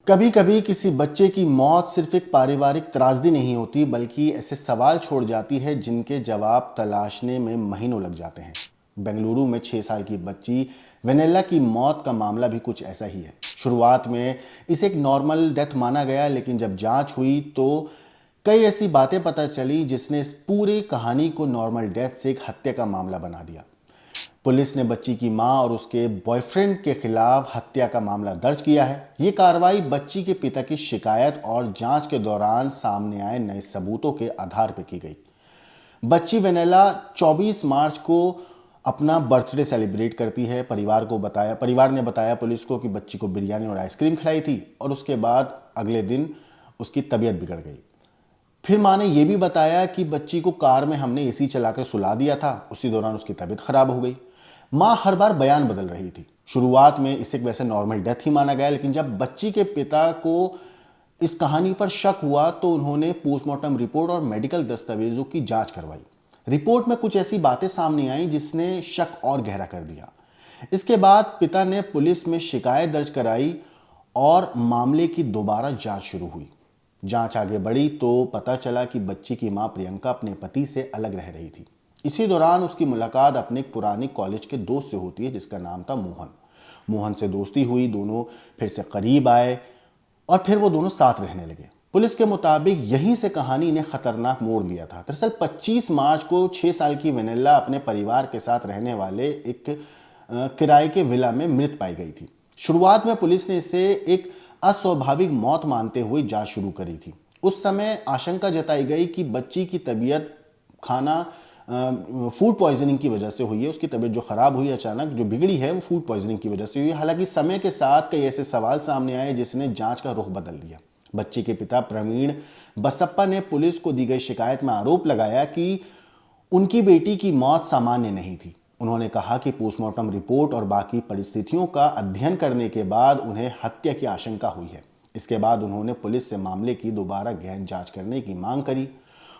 कभी कभी किसी बच्चे की मौत सिर्फ एक पारिवारिक त्रासदी नहीं होती, बल्कि ऐसे सवाल छोड़ जाती है जिनके जवाब तलाशने में महीनों लग जाते हैं। बेंगलुरु में 6 साल की बच्ची वेनेला की मौत का मामला भी कुछ ऐसा ही है। शुरुआत में इसे एक नॉर्मल डेथ माना गया, लेकिन जब जांच हुई तो कई ऐसी बातें पता चली जिसने इस पूरी कहानी को नॉर्मल डेथ से एक हत्या का मामला बना दिया। पुलिस ने बच्ची की मां और उसके बॉयफ्रेंड के खिलाफ हत्या का मामला दर्ज किया है। ये कार्रवाई बच्ची के पिता की शिकायत और जांच के दौरान सामने आए नए सबूतों के आधार पर की गई। बच्ची वेनेला 24 मार्च को अपना बर्थडे सेलिब्रेट करती है। परिवार ने बताया पुलिस को कि बच्ची को बिरयानी और आइसक्रीम खिलाई थी और उसके बाद अगले दिन उसकी तबीयत बिगड़ गई। फिर माँ ने यह भी बताया कि बच्ची को कार में हमने एसी चलाकर सुला दिया था, उसी दौरान उसकी तबीयत खराब हो गई। माँ हर बार बयान बदल रही थी। शुरुआत में इसे वैसे नॉर्मल डेथ ही माना गया, लेकिन जब बच्ची के पिता को इस कहानी पर शक हुआ तो उन्होंने पोस्टमार्टम रिपोर्ट और मेडिकल दस्तावेजों की जांच करवाई। रिपोर्ट में कुछ ऐसी बातें सामने आई जिसने शक और गहरा कर दिया। इसके बाद पिता ने पुलिस में शिकायत दर्ज कराई और मामले की दोबारा जांच शुरू हुई। जांच आगे बढ़ी तो पता चला कि बच्ची की मां प्रियंका अपने पति से अलग रह रही थी। इसी दौरान उसकी मुलाकात अपने पुराने कॉलेज के दोस्त से होती है जिसका नाम था मोहन। मोहन से दोस्ती हुई, दोनों फिर से करीब आए और फिर वो दोनों साथ रहने लगे। पुलिस के मुताबिक यहीं से कहानी ने खतरनाक मोड़ लिया था। दरअसल 25 मार्च को 6 साल की वेनेला अपने परिवार के साथ रहने वाले एक किराए के विला में मृत पाई गई थी। शुरुआत में पुलिस ने इसे एक अस्वाभाविक मौत मानते हुए जांच शुरू करी थी। उस समय आशंका जताई गई कि बच्ची की तबीयत खाना फूड पॉइजनिंग की वजह से हुई है। उसकी तबीयत जो खराब हुई अचानक, जो बिगड़ी है, वो फूड पॉइजनिंग की वजह से हुई है। हालांकि समय के साथ कई ऐसे सवाल सामने आए जिसने जांच का रुख बदल दिया। बच्ची के पिता प्रवीण बसप्पा ने पुलिस को दी गई शिकायत में आरोप लगाया कि उनकी बेटी की मौत सामान्य नहीं थी। उन्होंने कहा कि पोस्टमार्टम रिपोर्ट और बाकी परिस्थितियों का अध्ययन करने के बाद उन्हें हत्या की आशंका हुई है। इसके बाद उन्होंने पुलिस से मामले की दोबारा गहन जांच करने की मांग करी।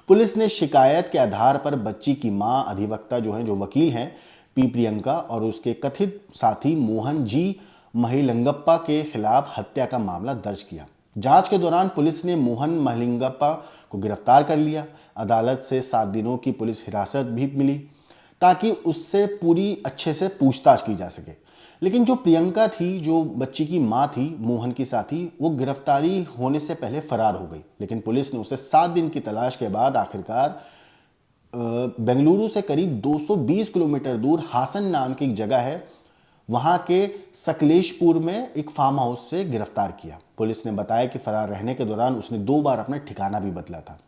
पुलिस ने शिकायत के आधार पर बच्ची की मां, अधिवक्ता जो वकील हैं पी प्रियंका, और उसके कथित साथी मोहन जी महिलंगप्पा के खिलाफ हत्या का मामला दर्ज किया। जांच के दौरान पुलिस ने मोहन महिलंगप्पा को गिरफ्तार कर लिया। अदालत से 7 दिनों की पुलिस हिरासत भी मिली ताकि उससे पूरी अच्छे से पूछताछ की जा सके। लेकिन जो प्रियंका थी, जो बच्ची की मां थी, मोहन की साथी, वो गिरफ्तारी होने से पहले फरार हो गई। लेकिन पुलिस ने उसे 7 दिन की तलाश के बाद आखिरकार बेंगलुरु से करीब 220 किलोमीटर दूर हासन नाम की एक जगह है, वहां के सकलेशपुर में एक फार्म हाउस से गिरफ्तार किया। पुलिस ने बताया कि फरार रहने के दौरान उसने 2 बार अपना ठिकाना भी बदला था।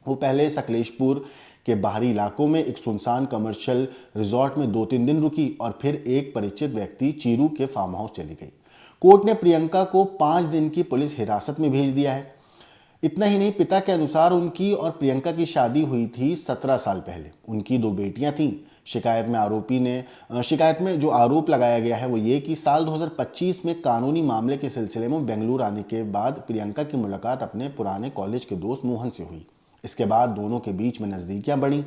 वो पहले सकलेशपुर के बाहरी इलाकों में एक सुनसान कमर्शियल रिजॉर्ट में 2-3 दिन रुकी और फिर एक परिचित व्यक्ति चीरू के फार्म हाउस चली गई। कोर्ट ने प्रियंका को 5 दिन की पुलिस हिरासत में भेज दिया है। इतना ही नहीं, पिता के अनुसार उनकी और प्रियंका की शादी हुई थी 17 साल पहले। उनकी 2 बेटियां थीं। शिकायत में जो आरोप लगाया गया है वो ये कि साल 2025 में कानूनी मामले के सिलसिले में बेंगलुरु आने के बाद प्रियंका की मुलाकात अपने पुराने कॉलेज के दोस्त मोहन से हुई। इसके बाद दोनों के बीच में नज़दीकियां बढ़ी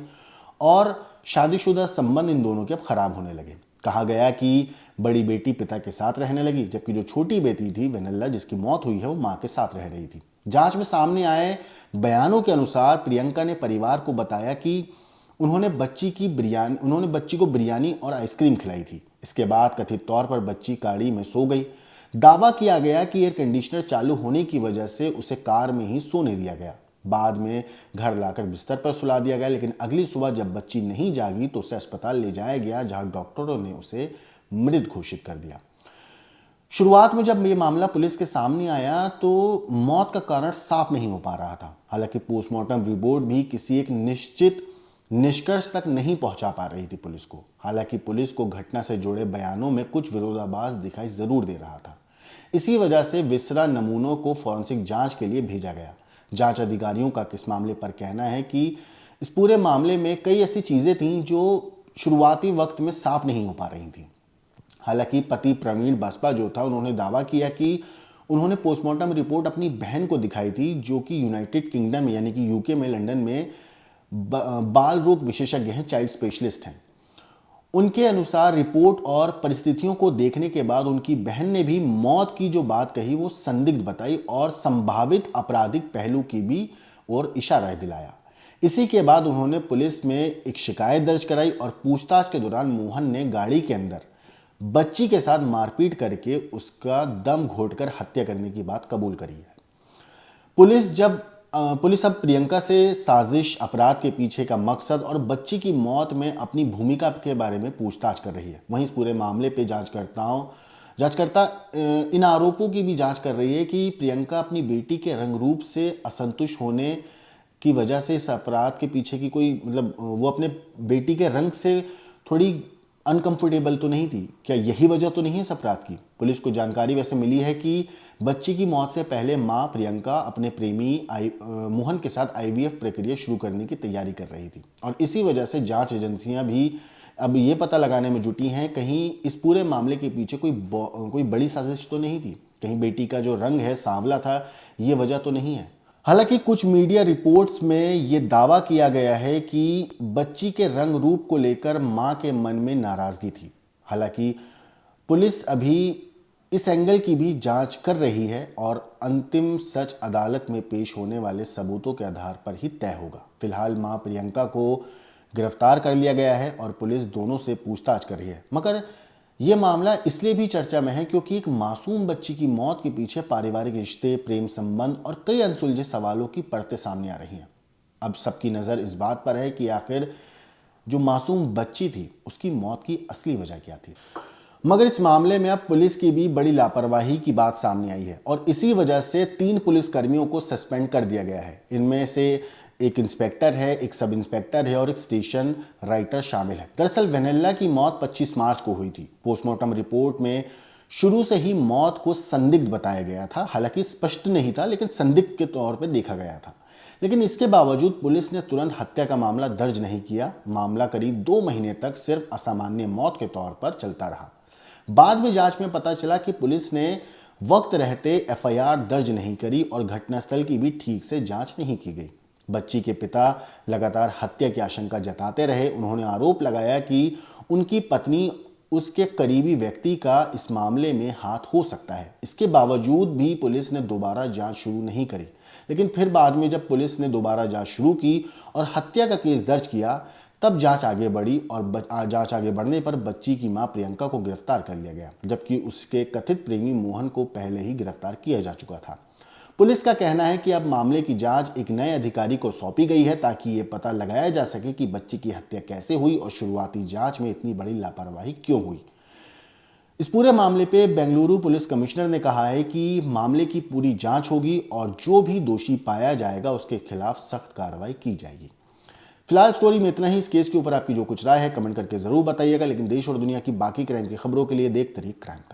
और शादीशुदा संबंध इन दोनों के अब खराब होने लगे। कहा गया कि बड़ी बेटी पिता के साथ रहने लगी, जबकि जो छोटी बेटी थी वेनेला, जिसकी मौत हुई है, वो मां के साथ रह रही थी। जांच में सामने आए बयानों के अनुसार प्रियंका ने परिवार को बताया कि उन्होंने बच्ची को बिरयानी और आइसक्रीम खिलाई थी। इसके बाद कथित तौर पर बच्ची गाड़ी में सो गई। दावा किया गया कि एयर कंडीशनर चालू होने की वजह से उसे कार में ही सोने दिया गया। बाद में घर लाकर बिस्तर पर सुला दिया गया, लेकिन अगली सुबह जब बच्ची नहीं जागी तो उसे अस्पताल ले जाया गया, जहां डॉक्टरों ने उसे मृत घोषित कर दिया। शुरुआत में जब ये मामला पुलिस के सामने आया तो मौत का कारण साफ नहीं हो पा रहा था। हालांकि पोस्टमार्टम रिपोर्ट भी किसी एक निश्चित निष्कर्ष तक नहीं पहुंचा पा रही थी पुलिस को। हालांकि पुलिस को घटना से जुड़े बयानों में कुछ विरोधाभास दिखाई जरूर दे रहा था। इसी वजह से विसरा नमूनों को फॉरेंसिक जांच के लिए भेजा गया। जांच अधिकारियों का इस मामले पर कहना है कि इस पूरे मामले में कई ऐसी चीजें थीं जो शुरुआती वक्त में साफ नहीं हो पा रही थी। हालांकि पति प्रवीण बसपा जो था, उन्होंने दावा किया कि उन्होंने पोस्टमार्टम रिपोर्ट अपनी बहन को दिखाई थी, जो कि यूनाइटेड किंगडम यानी कि यूके में, लंदन में बाल रोग विशेषज्ञ हैं, चाइल्ड स्पेशलिस्ट हैं। उनके अनुसार रिपोर्ट और परिस्थितियों को देखने के बाद उनकी बहन ने भी मौत की जो बात कही वो संदिग्ध बताई और संभावित आपराधिक पहलू की भी ओर इशारा दिलाया। इसी के बाद उन्होंने पुलिस में एक शिकायत दर्ज कराई और पूछताछ के दौरान मोहन ने गाड़ी के अंदर बच्ची के साथ मारपीट करके उसका दम घोटकर हत्या करने की बात कबूल करी है। पुलिस अब प्रियंका से साजिश, अपराध के पीछे का मकसद और बच्ची की मौत में अपनी भूमिका के बारे में पूछताछ कर रही है। वहीं इस पूरे मामले पे जांचकर्ता इन आरोपों की भी जांच कर रही है कि प्रियंका अपनी बेटी के रंग रूप से असंतुष्ट होने की वजह से इस अपराध के पीछे की कोई वो अपने बेटी के रंग से थोड़ी अनकंफर्टेबल तो नहीं थी, क्या यही वजह तो नहीं है इस अपराध की। पुलिस को जानकारी वैसे मिली है कि बच्ची की मौत से पहले मां प्रियंका अपने प्रेमी मोहन के साथ आईवीएफ प्रक्रिया शुरू करने की तैयारी कर रही थी और इसी वजह से जांच एजेंसियां भी अब ये पता लगाने में जुटी हैं कहीं इस पूरे मामले के पीछे कोई बड़ी साजिश तो नहीं थी, कहीं बेटी का जो रंग है सांवला था ये वजह तो नहीं है। हालांकि कुछ मीडिया रिपोर्ट्स में यह दावा किया गया है कि बच्ची के रंग रूप को लेकर मां के मन में नाराजगी थी। हालांकि पुलिस अभी इस एंगल की भी जांच कर रही है और अंतिम सच अदालत में पेश होने वाले सबूतों के आधार पर ही तय होगा। फिलहाल मां प्रियंका को गिरफ्तार कर लिया गया है और पुलिस दोनों से पूछताछ कर रही है। मगर यह मामला इसलिए भी चर्चा में है क्योंकि एक मासूम बच्ची की मौत के पीछे पारिवारिक रिश्ते, प्रेम संबंध और कई अनसुलझे सवालों की परतें सामने आ रही हैं। अब सबकी नज़र इस बात पर है कि आखिर जो मासूम बच्ची थी उसकी मौत की असली वजह क्या थी। मगर इस मामले में अब पुलिस की भी बड़ी लापरवाही की बात सामने आई है और इसी वजह से 3 पुलिसकर्मियों को सस्पेंड कर दिया गया है। इनमें से एक इंस्पेक्टर है, एक सब इंस्पेक्टर है और एक स्टेशन राइटर शामिल है। दरअसल वेनेला की मौत 25 मार्च को हुई थी। पोस्टमार्टम रिपोर्ट में शुरू से ही मौत को संदिग्ध बताया गया था, हालांकि स्पष्ट नहीं था लेकिन संदिग्ध के तौर पर देखा गया था। लेकिन इसके बावजूद पुलिस ने तुरंत हत्या का मामला दर्ज नहीं किया। मामला करीब 2 महीने तक सिर्फ असामान्य मौत के तौर पर चलता रहा। बाद में जांच में पता चला कि पुलिस ने वक्त रहते एफआईआर दर्ज नहीं करी और घटनास्थल की भी ठीक से जांच नहीं की गई। बच्ची के पिता लगातार हत्या की आशंका जताते रहे। उन्होंने आरोप लगाया कि उनकी पत्नी उसके करीबी व्यक्ति का इस मामले में हाथ हो सकता है। इसके बावजूद भी पुलिस ने दोबारा जांच शुरू नहीं करी। लेकिन फिर बाद में जब पुलिस ने दोबारा जांच शुरू की और हत्या का केस दर्ज किया तब जांच आगे बढ़ी और जांच आगे बढ़ने पर बच्ची की मां प्रियंका को गिरफ्तार कर लिया गया, जबकि उसके कथित प्रेमी मोहन को पहले ही गिरफ्तार किया जा चुका था। पुलिस का कहना है कि अब मामले की जांच एक नए अधिकारी को सौंपी गई है ताकि ये पता लगाया जा सके कि बच्ची की हत्या कैसे हुई और शुरुआती जांच में इतनी बड़ी लापरवाही क्यों हुई। इस पूरे मामले पे बेंगलुरु पुलिस कमिश्नर ने कहा है कि मामले की पूरी जांच होगी और जो भी दोषी पाया जाएगा उसके खिलाफ सख्त कार्रवाई की जाएगी। फिलहाल स्टोरी में इतना ही। इस केस के ऊपर आपकी जो कुछ राय है कमेंट करके जरूर बताइएगा। लेकिन देश और दुनिया की बाकी क्राइम की खबरों के लिए देखते रहिए क्राइम तक।